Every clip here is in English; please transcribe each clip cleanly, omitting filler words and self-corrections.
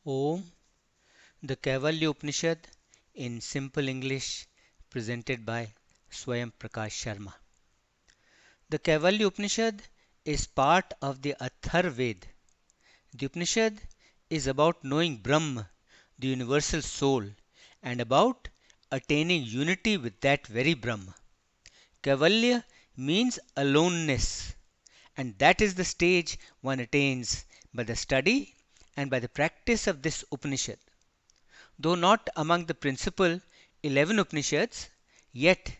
Om, the Kaivalya Upanishad in simple English presented by Svayam Prakash Sharma. The Kaivalya Upanishad is part of the Atharva Veda. The Upanishad is about knowing Brahm, the universal soul, and about attaining unity with that very Brahm. Kaivalya means aloneness, and that is the stage one attains by the study and by the practice of this Upanishad. Though not among the principal 11 Upanishads, yet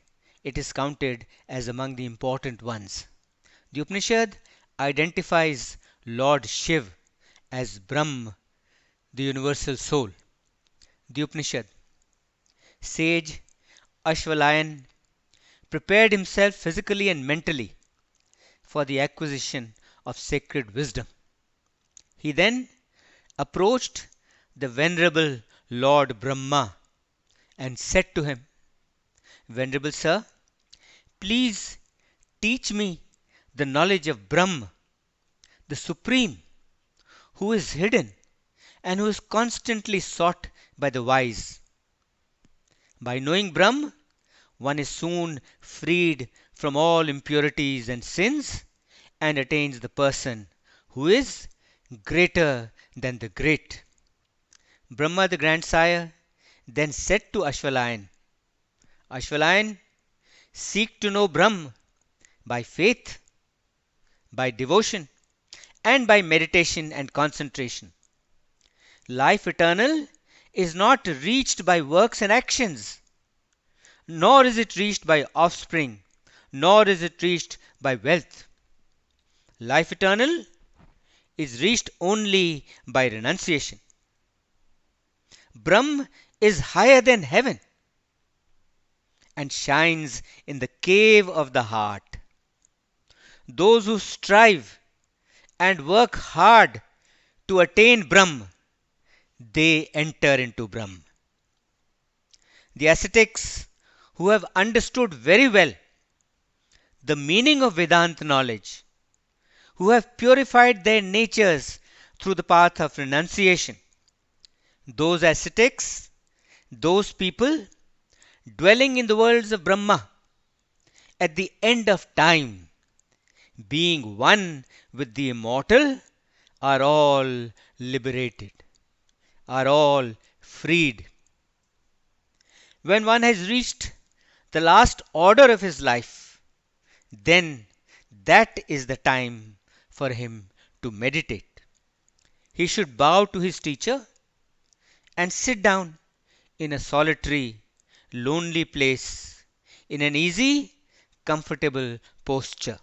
it is counted as among the important ones. The Upanishad identifies Lord Shiva as Brahm, the universal soul. The Upanishad. Sage Ashwalayan prepared himself physically and mentally for the acquisition of sacred wisdom. He then approached the venerable Lord Brahma and said to him, "Venerable Sir, please teach me the knowledge of Brahm, the Supreme, who is hidden and who is constantly sought by the wise. By knowing Brahm, one is soon freed from all impurities and sins and attains the person who is greater than the great." Brahma, the grandsire, then said to Ashwalayan, "Ashwalayan, seek to know Brahm by faith, by devotion, and by meditation and concentration. Life eternal is not reached by works and actions, nor is it reached by offspring, nor is it reached by wealth. Life eternal is reached only by renunciation. Brahm is higher than heaven and shines in the cave of the heart. Those who strive and work hard to attain Brahm, they enter into Brahm. The ascetics who have understood very well the meaning of Vedanta knowledge, who have purified their natures through the path of renunciation, those ascetics, those people dwelling in the worlds of Brahma, at the end of time, being one with the immortal, are all liberated, are all freed. When one has reached the last order of his life, then that is the time for him to meditate. He should bow to his teacher and sit down in a solitary, lonely place, in an easy, comfortable posture,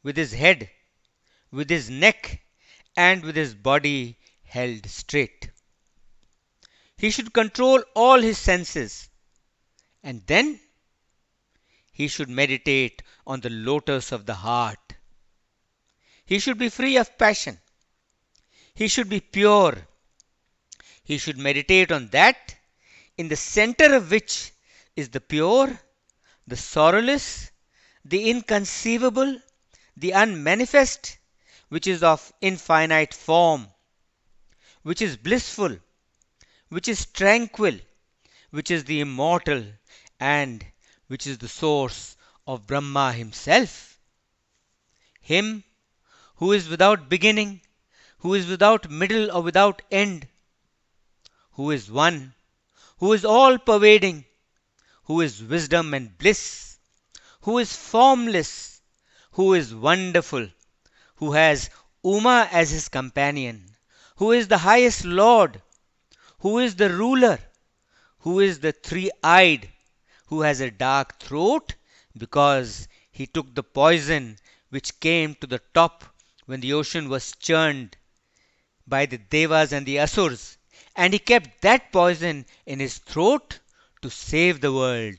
with his head, with his neck, and with his body held straight. He should control all his senses, and then he should meditate on the lotus of the heart. He should be free of passion. He should be pure. He should meditate on that in the center of which is the pure, the sorrowless, the inconceivable, the unmanifest, which is of infinite form, which is blissful, which is tranquil, which is the immortal, and which is the source of Brahma himself. Him who is without beginning, who is without middle or without end, who is one, who is all pervading, who is wisdom and bliss, who is formless, who is wonderful, who has Uma as his companion, who is the highest Lord, who is the ruler, who is the three-eyed, who has a dark throat because he took the poison which came to the top when the ocean was churned by the Devas and the Asurs, and he kept that poison in his throat to save the world,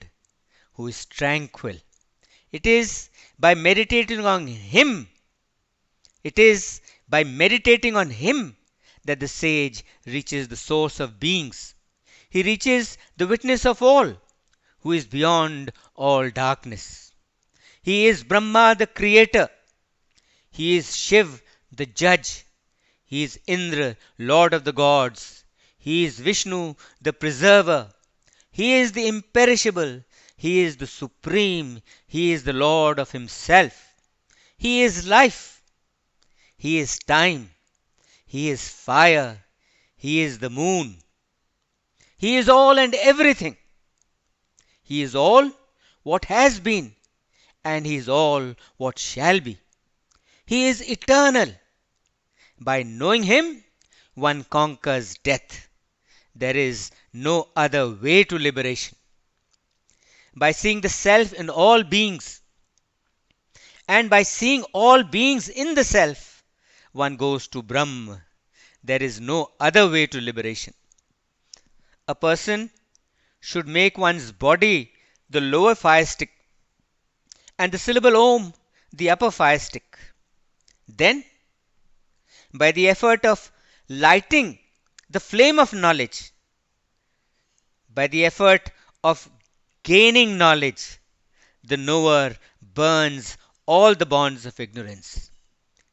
who is tranquil. It is by meditating on him, it is by meditating on him that the sage reaches the source of beings. He reaches the witness of all, who is beyond all darkness. He is Brahma the creator. He is Shiv the judge. He is Indra, Lord of the gods. He is Vishnu, the preserver. He is the imperishable. He is the supreme. He is the Lord of himself. He is life. He is time. He is fire. He is the moon. He is all and everything. He is all what has been, and He is all what shall be. He is eternal. By knowing Him, one conquers death. There is no other way to liberation. By seeing the self in all beings, and by seeing all beings in the self, one goes to Brahm. There is no other way to liberation. A person should make one's body the lower fire stick and the syllable Om the upper fire stick. Then, by the effort of lighting the flame of knowledge, by the effort of gaining knowledge, the knower burns all the bonds of ignorance.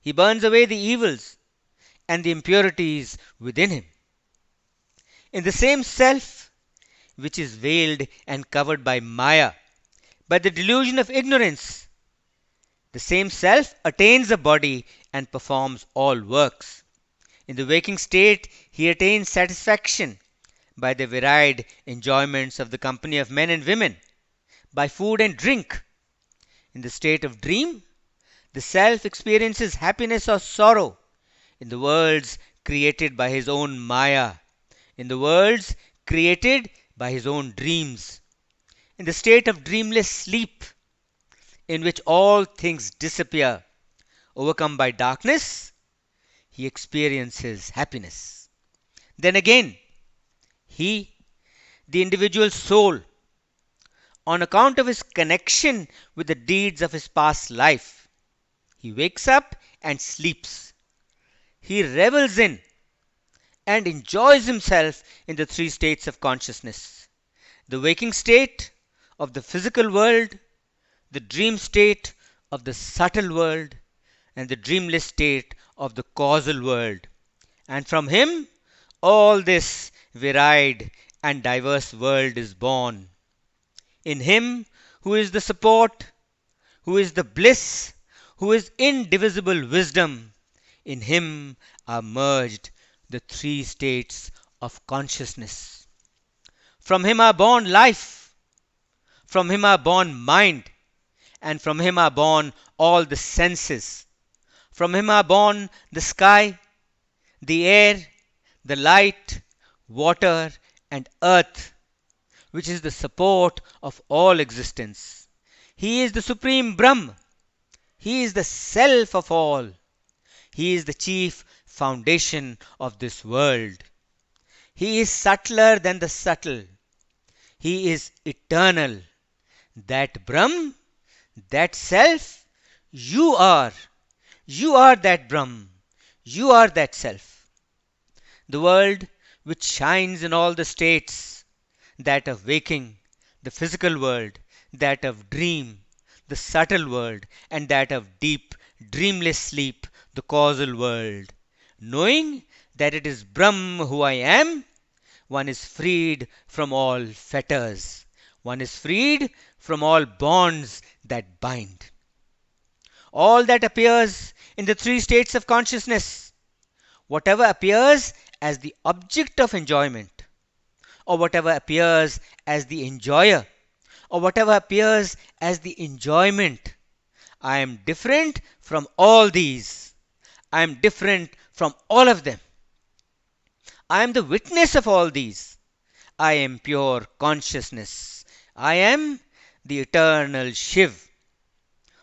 He burns away the evils and the impurities within him. In the same self which is veiled and covered by Maya, by the delusion of ignorance, the same self attains a body and performs all works. In the waking state, he attains satisfaction by the varied enjoyments of the company of men and women, by food and drink. In the state of dream, the self experiences happiness or sorrow in the worlds created by his own Maya, in the worlds created by his own dreams. In the state of dreamless sleep, in which all things disappear, overcome by darkness, he experiences happiness. Then again, he, the individual soul, on account of his connection with the deeds of his past life, he wakes up and sleeps. He revels in and enjoys himself in the three states of consciousness: the waking state of the physical world, the dream state of the subtle world, and the dreamless state of the causal world. And from him all this varied and diverse world is born. In him who is the support, who is the bliss, who is indivisible wisdom, in him are merged the three states of consciousness. From him are born life, from him are born mind, and from him are born all the senses. From him are born the sky, the air, the light, water, and earth, which is the support of all existence. He is the supreme Brahm. He is the self of all. He is the chief foundation of this world. He is subtler than the subtle. He is eternal. That Brahm, that self, you are. You are that Brahm. You are that self. The world which shines in all the states, that of waking, the physical world, that of dream, the subtle world, and that of deep, dreamless sleep, the causal world. Knowing that it is Brahm who I am, one is freed from all fetters. One is freed from all bonds that bind. All that appears in the three states of consciousness, whatever appears as the object of enjoyment, or whatever appears as the enjoyer, or whatever appears as the enjoyment, I am different from all these. I am different from all of them. I am the witness of all these. I am pure consciousness. I am the eternal Shiv.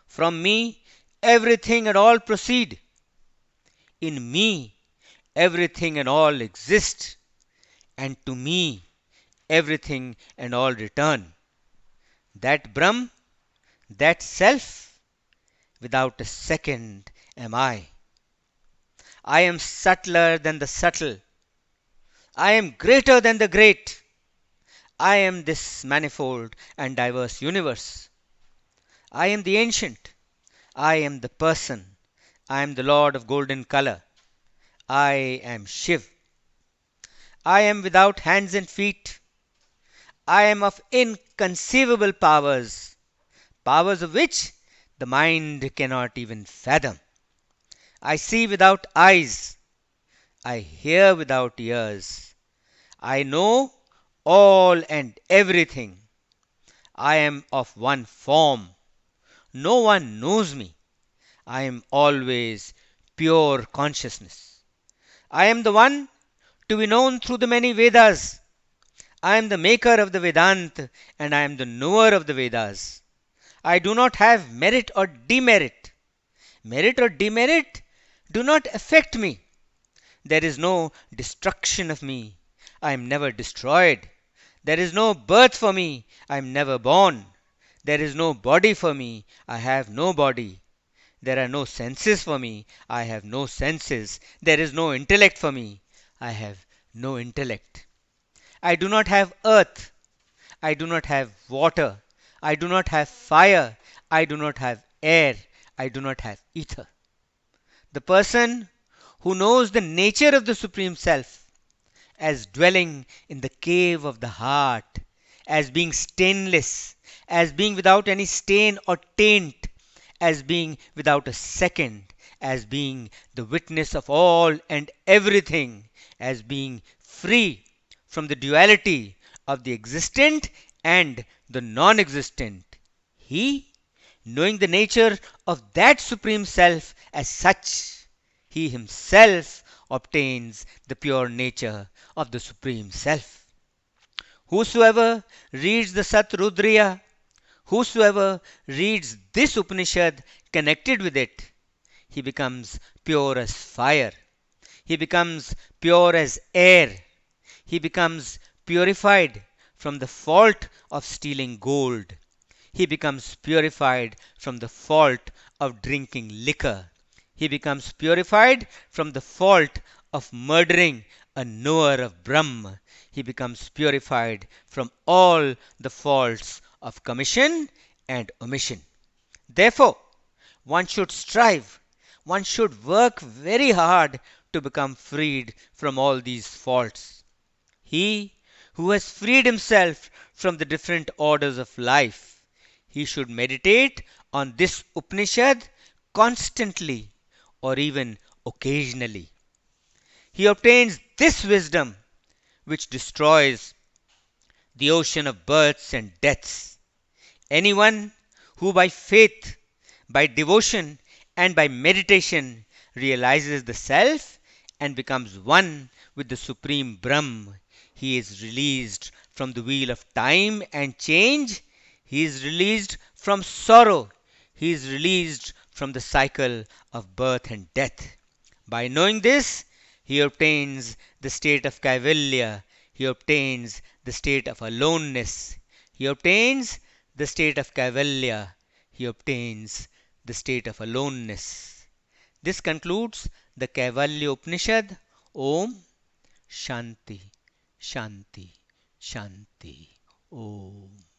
From me everything and all proceed. In me everything and all exist, and to me everything and all return. That Brahm, that self, without a second am I. I am subtler than the subtle. I am greater than the great. I am this manifold and diverse universe. I am the ancient. I am the person. I am the Lord of golden color. I am Shiv. I am without hands and feet. I am of inconceivable powers, powers of which the mind cannot even fathom. I see without eyes. I hear without ears. I know all and everything. I am of one form. No one knows me. I am always pure consciousness. I am the one to be known through the many Vedas. I am the maker of the Vedanta and I am the knower of the Vedas. I do not have merit or demerit. Merit or demerit do not affect me. There is no destruction of me. I am never destroyed. There is no birth for me. I am never born. There is no body for me. I have no body. There are no senses for me. I have no senses. There is no intellect for me. I have no intellect. I do not have earth. I do not have water. I do not have fire. I do not have air. I do not have ether. The person who knows the nature of the Supreme Self as dwelling in the cave of the heart, as being stainless, as being without any stain or taint, as being without a second, as being the witness of all and everything, as being free from the duality of the existent and the non existent. He, knowing the nature of that Supreme Self as such, he himself obtains the pure nature of the Supreme Self. Whosoever reads the Sat Rudriya, whosoever reads this Upanishad connected with it, he becomes pure as fire. He becomes pure as air. He becomes purified from the fault of stealing gold. He becomes purified from the fault of drinking liquor. He becomes purified from the fault of murdering a knower of Brahm. He becomes purified from all the faults of commission and omission. Therefore, one should strive, one should work very hard to become freed from all these faults. He who has freed himself from the different orders of life, he should meditate on this Upanishad constantly or even occasionally. He obtains this wisdom which destroys the ocean of births and deaths. Anyone who by faith, by devotion, and by meditation realizes the Self and becomes one with the Supreme Brahm, he is released from the wheel of time and change. He is released from sorrow. He is released from the cycle of birth and death. By knowing this, he obtains the state of Kaivalya. He obtains the state of aloneness. He obtains the state of Kaivalya. He obtains the state of aloneness. This concludes the Kaivalya Upanishad. Om Shanti, Shanti, Shanti. Om.